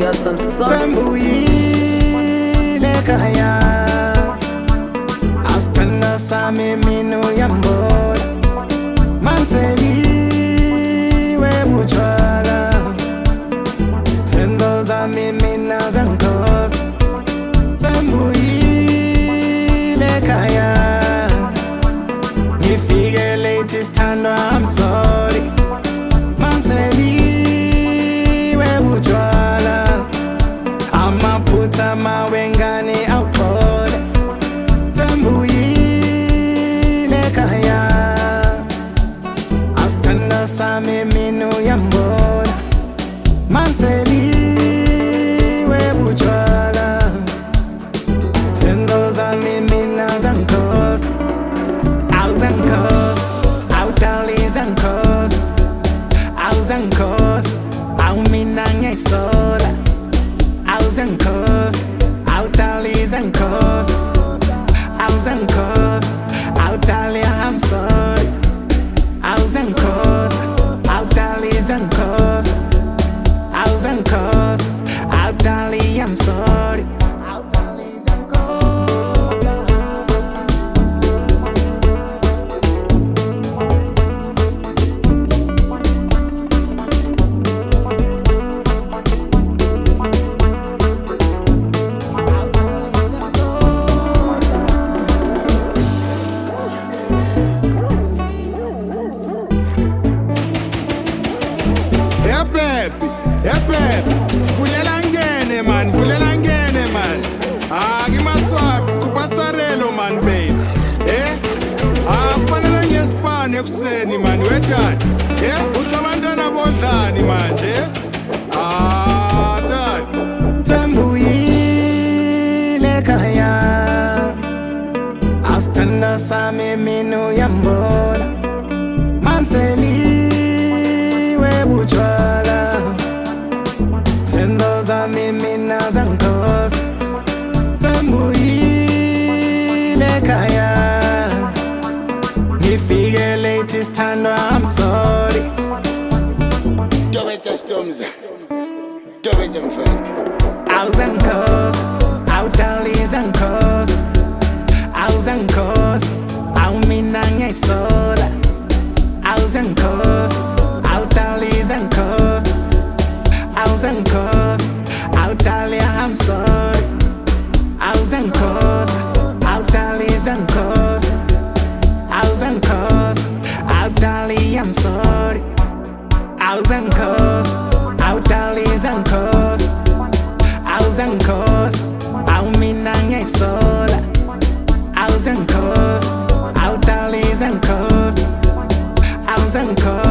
to have some sauce. Sembuyile kaya Astana sami minu yambona Manseliwe muchwala Senzo za mimi na zankosa Sembuyile kaya Nifike late istandwa I'm sorry Manseliwe muchwala Amaphutha mawengane awuqole Sembuyile kaya Asithanda sami mina uyambona Manseliwe butshwala Zenzo zami mina zangikhosta Awuzangikhosta, awudali zangikhosta Awuzangikhosta, awu mina ngiyay'sola Awuzangikhosta, awudali zangikhosta Awuzangikhosta, awudali I'm sorry Awuzangikhosta, awudali zangikhosta Awuzangikhosta, awudali I'm sorry Yeah, baby, vulela ngene man, Ngimaswap, kupatsarelo man, babe. Kufanele ngesipane ekuseni man, wethani. Uthi abantwana bodlani manje. Tata. Sembuyile kaya Asithanda sami mina uyambona Manseliwe butshwala Zenzo zami mina zangikhosta Sembuyile kaya Ngifike late istandwa I'm sorry Dobetsa Stormza, Dobetsa mfana. Awuzangikhosta, awudali zangikhosta Awuzangikhosta, awu mina ngiyay'sola Awuzangikhosta, awudali zangikhosta Awuzangikhosta, awudali I'm sorry Awuzangikhosta, awudali zangikhosta Awuzangikhosta, awudali I'm sorry Awuzangikhosta, awudali zangikhosta Awuzangikhosta, awu mina ngiyay'sola Awuzangikhosta, awudali zangikhosta Awuzangikhosta